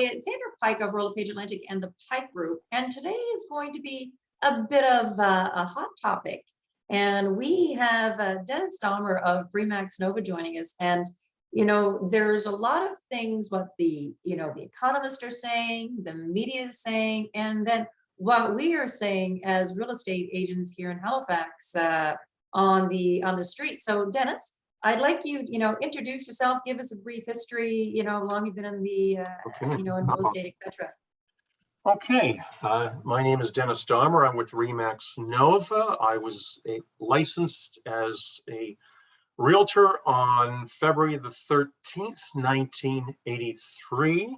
it's Sandra Pike of Lepage Atlantic and the Pike Group, and today is going to be a bit of a hot topic. And we have Denis of Remax Nova joining us, and there's a lot of things what the the economists are saying, the media is saying, and then what we are saying as real estate agents here in Halifax on the street. So Denis, I'd like you, introduce yourself, give us a brief history, how long you've been in the, in real estate, etc. Okay, my name is Denis Dahmer. I'm with Remax Nova. I was licensed as a realtor on February the 13th, 1983.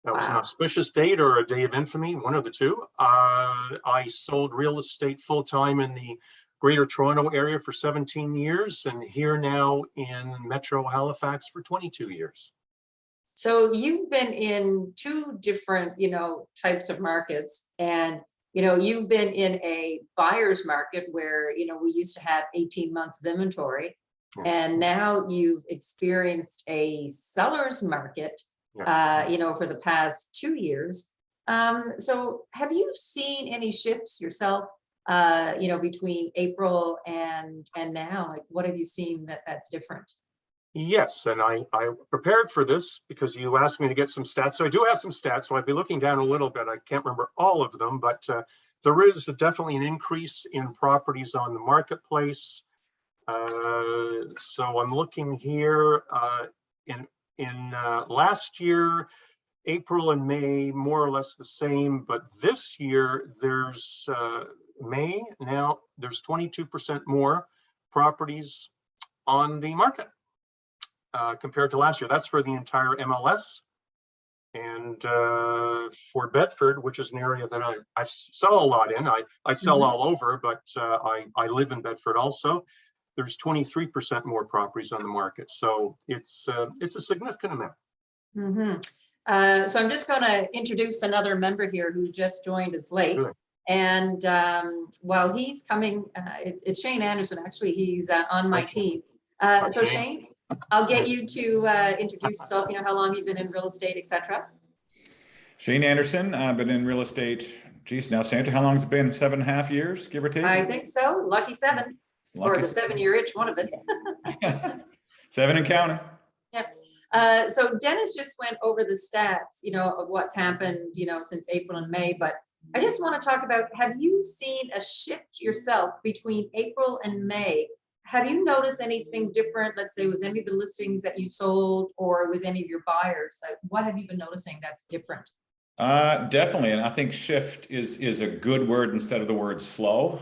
That was an auspicious date or a day of infamy, one of the two. I sold real estate full-time in the Greater Toronto area for 17 years and here now in Metro Halifax for 22 years. So you've been in two different, types of markets, and, you've been in a buyer's market where, we used to have 18 months of inventory, and now you've experienced a seller's market, for the past 2 years. So have you seen any shifts yourself, between April and now? Like, what have you seen that's different? Yes, and I prepared for this because you asked me to get some stats. So I do have some stats, so I'd be looking down a little bit. I can't remember all of them, but there is definitely an increase in properties on the marketplace. So I'm looking here in last year, April and May, more or less the same, but this year there's May now, there's 22% more properties on the market. Compared to last year. That's for the entire MLS. And for Bedford, which is an area that I sell a lot in, I sell all over, but I live in Bedford also. There's 23% more properties on the market. So it's a significant amount. So I'm just going to introduce another member here who just joined us late. Sure. And while he's coming, it's Shane Anderson, actually, he's on my team. So Shane, I'll get you to introduce yourself, how long you've been in real estate, etc. Shane Anderson, I've been in real estate, geez, now Sandra, how long has it been? 7.5 years, give or take? I think so. Lucky 7. Or the 7-year itch, one of it. 7 and counting. Yep. So Denis just went over the stats, of what's happened, since April and May. But I just want to talk about, have you seen a shift yourself between April and May? Have you noticed anything different, let's say, with any of the listings that you sold or with any of your buyers? What have you been noticing that's different? Definitely. And I think shift is a good word instead of the word slow.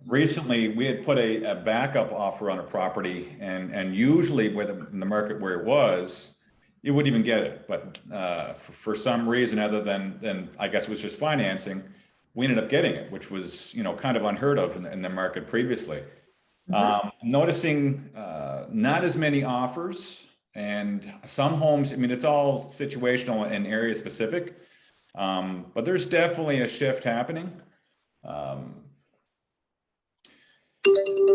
Recently, we had put a backup offer on a property, and usually in the market where it was, you wouldn't even get it. But for some reason other than I guess it was just financing, we ended up getting it, which was, kind of unheard of in the market previously. Noticing not as many offers, and some homes, I mean, it's all situational and area specific, but there's definitely a shift happening.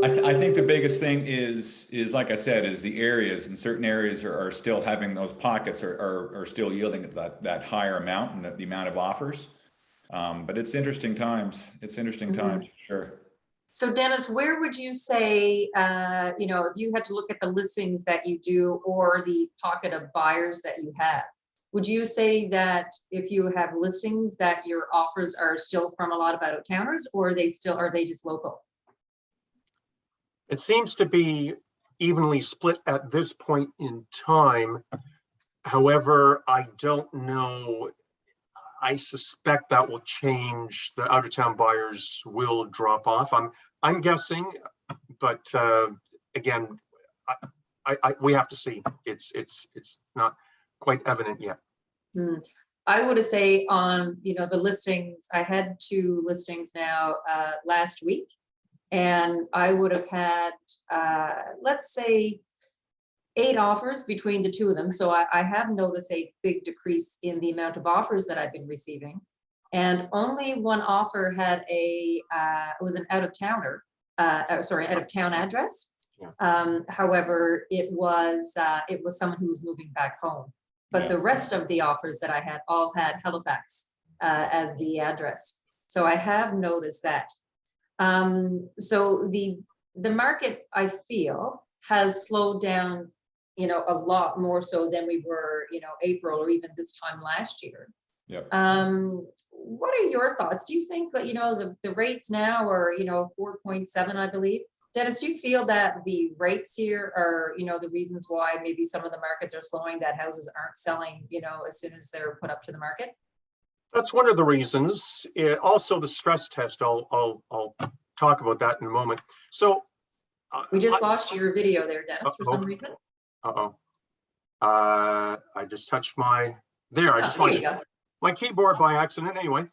I think the biggest thing is like I said, is the areas, and certain areas are still having those pockets are still yielding that higher amount and the amount of offers. But it's interesting times. It's interesting times, sure. So Denis, where would you say, if you had to look at the listings that you do or the pocket of buyers that you have, would you say that if you have listings that your offers are still from a lot of out-of-towners, or are they just local? It seems to be evenly split at this point in time. However, I don't know. I suspect that will change. The out-of-town buyers will drop off. I'm guessing, but again, we have to see. It's not quite evident yet. I would say on the listings, I had 2 listings now last week, and I would have had let's say 8 offers between the 2 of them. So I have noticed a big decrease in the amount of offers that I've been receiving. And only 1 offer had it was an out-of-town address. However, it was someone who was moving back home. but Yeah. the rest of the offers that I had all had Halifax as the address. So I have noticed that. So the market, I feel, has slowed down, you know, a lot more so than we were, you know, April or even this time last year. Yep. What are your thoughts? Do you think that, you know, the rates now are, you know, 4.7, I believe? Dennis, do you feel that the rates here are, you know, the reasons why maybe some of the markets are slowing, that houses aren't selling, you know, as soon as they're put up to the market? That's one of the reasons. Also, the stress test. I'll talk about that in a moment. So We just lost your video there, Dennis, for some reason. I just touched my there. I just There you touched go. my keyboard by accident. Anyway,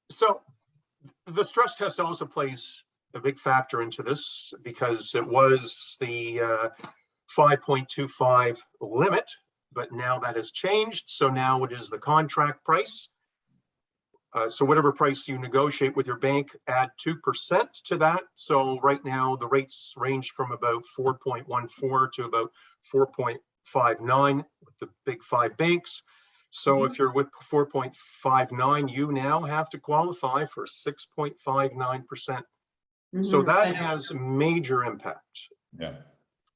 so the stress test also plays a big factor into this, because it was the 5.25 limit, but now that has changed. So now it is the contract price. So whatever price you negotiate with your bank, add 2% to that. So right now the rates range from about 4.14 to about 4.59 with the big 5 banks. So if you're with 4.59, you now have to qualify for 6.59%. So that has a major impact. Yeah.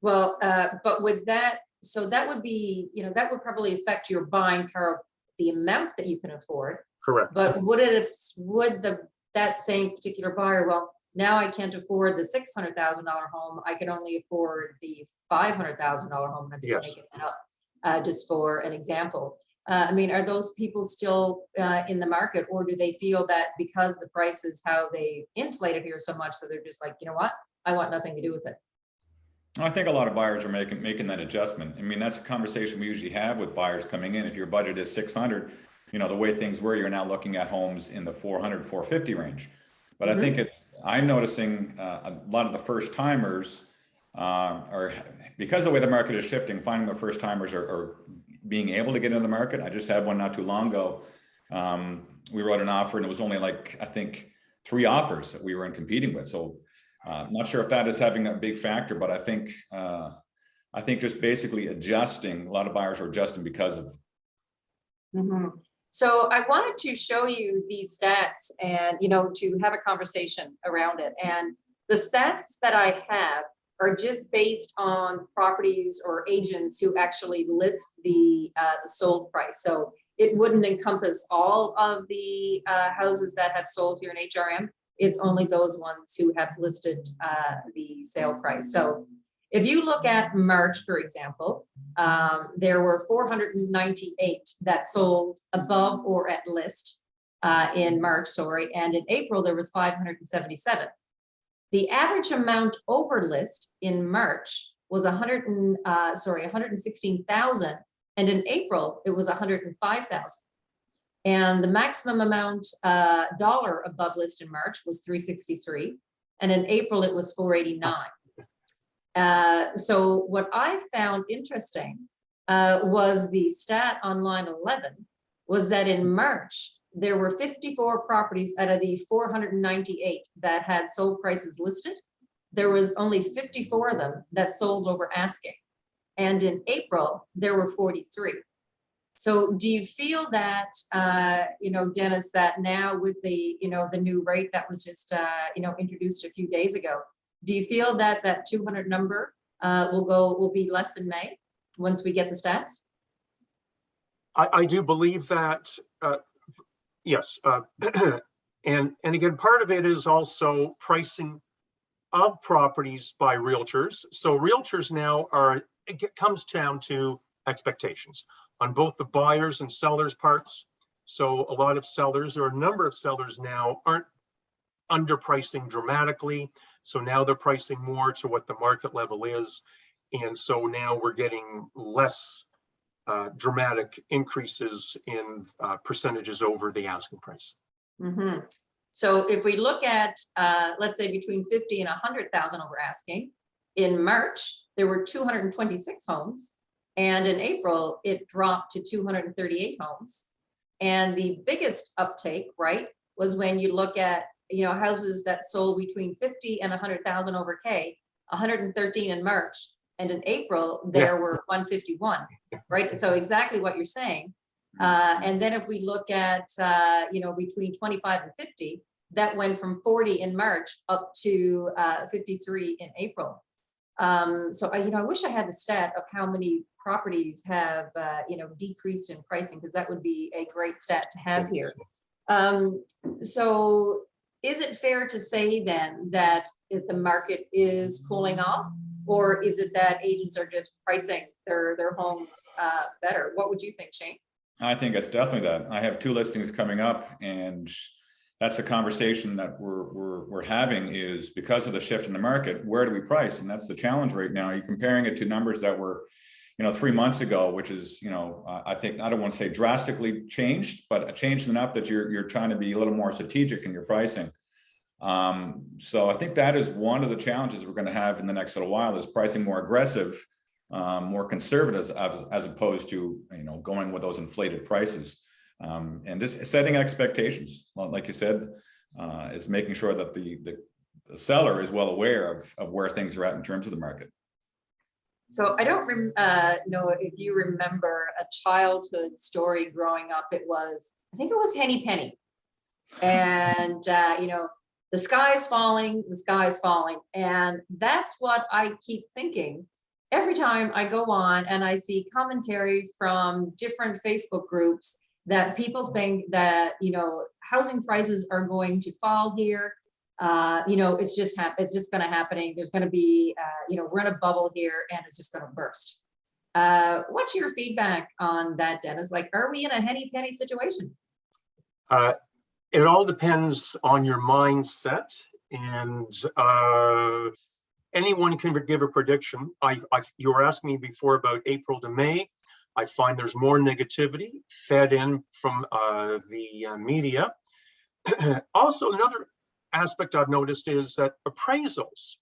Well, but with that, so that would be, you know, that would probably affect your buying power, the amount that you can afford. Correct. But would that same particular buyer, well, now I can't afford the $600,000 home, I can only afford the $500,000 home. I'm just making it up, just for an example. I mean, are those people still in the market, or do they feel that because the price is how they inflated here so much, so they're just like, you know what, I want nothing to do with it? I think a lot of buyers are making that adjustment. I mean, that's a conversation we usually have with buyers coming in. If your budget is 600, you know, the way things were, you're now looking at homes in the 400, 450 range. But I think I'm noticing a lot of the first timers are, because of the way the market is shifting, finding the first timers are being able to get into the market. I just had one not too long ago. We wrote an offer and it was only like, I think 3 offers that we were in competing with. So I'm not sure if that is having a big factor, but I think just basically adjusting, a lot of buyers are adjusting because of. So I wanted to show you these stats and, you know, to have a conversation around it. And the stats that I have are just based on properties or agents who actually list the sold price. So it wouldn't encompass all of the houses that have sold here in HRM. It's only those ones who have listed the sale price. So if you look at March, for example, there were 498 that sold above or at list in March, and in April there was 577. The average amount over list in March was 116,000, and in April it was 105,000. And the maximum amount dollar above list in March was 363, and in April it was 489. So what I found interesting was the stat on line 11 was that in March, there were 54 properties out of the 498 that had sold prices listed. There was only 54 of them that sold over asking. And in April, there were 43. So do you feel that, you know, Dennis, that now with the, you know, the new rate that was just, you know, introduced a few days ago, do you feel that that 200 number will be less in May once we get the stats? I do believe that, yes. And again, part of it is also pricing of properties by realtors. So realtors now it comes down to expectations on both the buyers and sellers parts. So a lot of sellers, or a number of sellers now, aren't underpricing dramatically. So now they're pricing more to what the market level is. And so now we're getting less dramatic increases in percentages over the asking price. So if we look at, let's say between 50 and 100,000 over asking, in March, there were 226 homes. And in April, it dropped to 238 homes. And the biggest uptake, right, was when you look at, you know, houses that sold between 50 and 100,000 over K, 113 in March, And in April, there were 151, right? So exactly what you're saying. And then if we look at, between 25 and 50, that went from 40 in March up to 53 in April. So I wish I had the stat of how many properties have, decreased in pricing, because that would be a great stat to have here. So is it fair to say then that if the market is cooling off, or is it that agents are just pricing their homes better? What would you think, Shane? I think it's definitely that. I have 2 listings coming up, and that's the conversation that we're having, is because of the shift in the market, where do we price? And that's the challenge right now. You're comparing it to numbers that were, 3 months ago, which is, I think, I don't want to say drastically changed, but changed enough that you're trying to be a little more strategic in your pricing. So I think that is one of the challenges we're going to have in the next little while, is pricing more aggressive, more conservative, as opposed to, going with those inflated prices. And just setting expectations, like you said, is making sure that the seller is well aware of where things are at in terms of the market. So I don't know if you remember a childhood story growing up. I think it was Henny Penny. And, the sky is falling, the sky is falling. And that's what I keep thinking every time I go on and I see commentary from different Facebook groups that people think that, housing prices are going to fall here. It's just going to happen. There's going to be, we're in a bubble here and it's just going to burst. What's your feedback on that, Denis? Like, are we in a Henny Penny situation? It all depends on your mindset, and anyone can give a prediction. You were asking me before about April to May. I find there's more negativity fed in from the media. Also, another aspect I've noticed is that appraisals.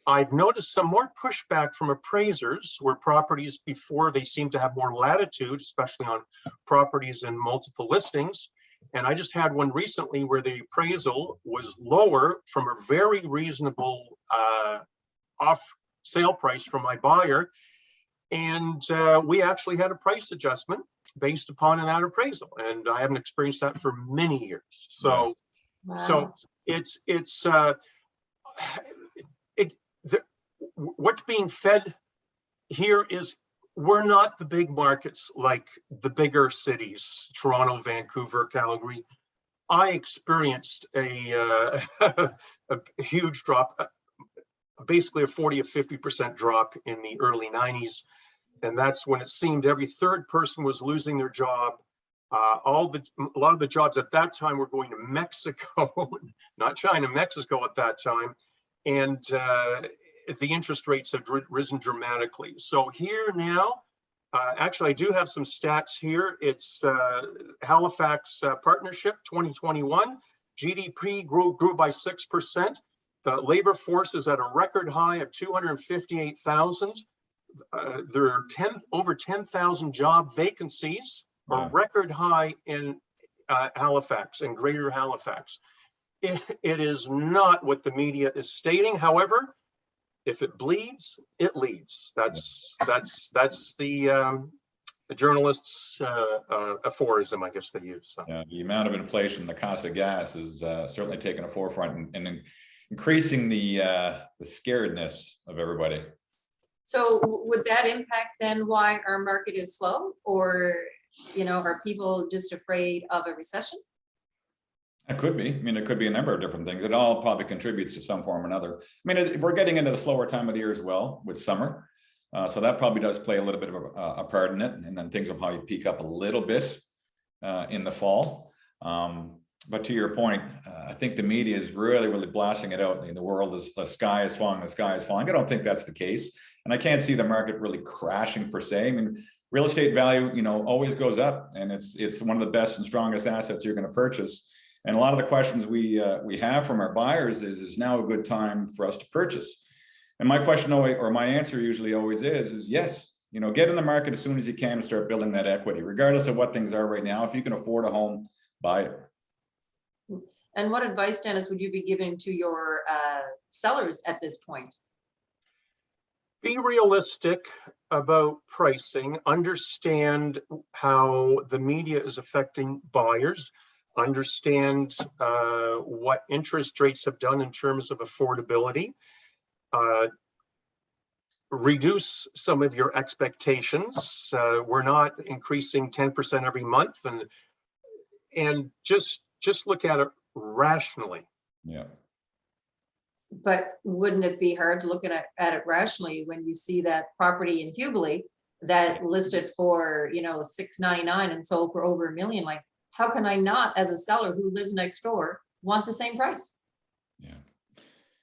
I've noticed some more pushback from appraisers, where properties before, they seem to have more latitude, especially on properties in multiple listings. And I just had one recently where the appraisal was lower from a very reasonable off sale price from my buyer. And we actually had a price adjustment based upon that appraisal. And I haven't experienced that for many years. So, wow. So what's being fed here is, we're not the big markets like the bigger cities, Toronto, Vancouver, Calgary. I experienced a huge drop, basically a 40 or 50% drop in the early 90s. And that's when it seemed every third person was losing their job. A lot of the jobs at that time were going to Mexico, not China, Mexico at that time. And the interest rates have risen dramatically. So here now, actually, I do have some stats here. It's Halifax partnership 2021. GDP grew by 6%. The labor force is at a record high of 258,000. There are over 10,000 job vacancies, a record high in Halifax and Greater Halifax. It is not what the media is stating. However, if it bleeds, it leads. That's the journalists' aphorism, I guess they use. So. Yeah, the amount of inflation, the cost of gas is certainly taking a forefront and increasing the scaredness of everybody. So would that impact then why our market is slow, or are people just afraid of a recession? It could be. I mean, it could be a number of different things. It all probably contributes to some form or another. I mean, we're getting into the slower time of the year as well with summer. So that probably does play a little bit of a part in it. And then things will probably peak up a little bit in the fall. But to your point, I think the media is really, really blasting it out. The world is, the sky is falling, the sky is falling. I don't think that's the case. And I can't see the market really crashing per se. I mean, real estate value, always goes up, and it's one of the best and strongest assets you're going to purchase. And a lot of the questions we have from our buyers is now a good time for us to purchase? And my question or my answer usually always is yes, get in the market as soon as you can and start building that equity, regardless of what things are right now. If you can afford a home, buy it. And what advice, Denis, would you be giving to your sellers at this point? Be realistic about pricing, understand how the media is affecting buyers, understand what interest rates have done in terms of affordability, reduce some of your expectations. We're not increasing 10% every month, and just look at it rationally. Yeah. But wouldn't it be hard to look at it rationally when you see that property in Hubli that listed for, you know, $699 and sold for over $1 million? Like, how can I not, as a seller who lives next door, want the same price? Yeah.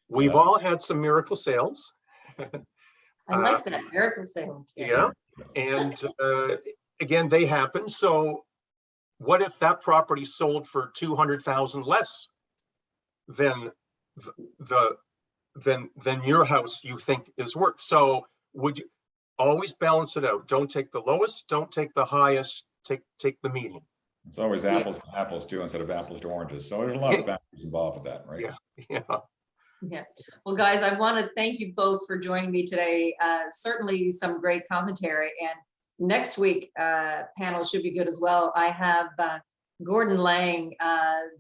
We've all had some miracle sales. I like that, miracle sales. Yes. Yeah, and again, they happen. So what if that property sold for 200,000 less than than your house you think is worth? So would you always balance it out? Don't take the lowest, don't take the highest, take the median. It's always apples to apples too, instead of apples to oranges. So there's a lot of factors involved with that, right? Yeah. Yeah. Well, guys, I want to thank you both for joining me today. Certainly some great commentary, and next week panel should be good as well. I have Gordon Lang,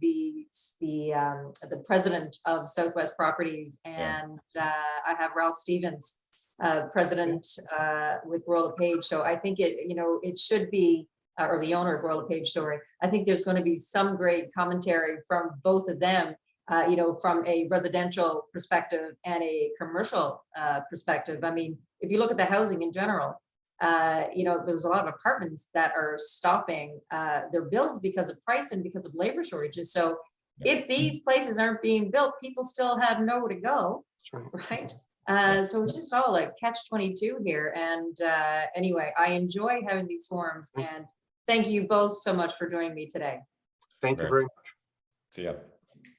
the president of Southwest Properties, and I have Ralph Stevens, president with Royal Lepage. So I think it should be, or the owner of Royal Lepage, sorry. I think there's going to be some great commentary from both of them. From a residential perspective and a commercial perspective. I mean, if you look at the housing in general, there's a lot of apartments that are stopping their builds because of price and because of labor shortages. So if these places aren't being built, people still have nowhere to go, right? So it's just all like catch-22 here. And anyway, I enjoy having these forums, and thank you both so much for joining me today. Thank you very much. See ya.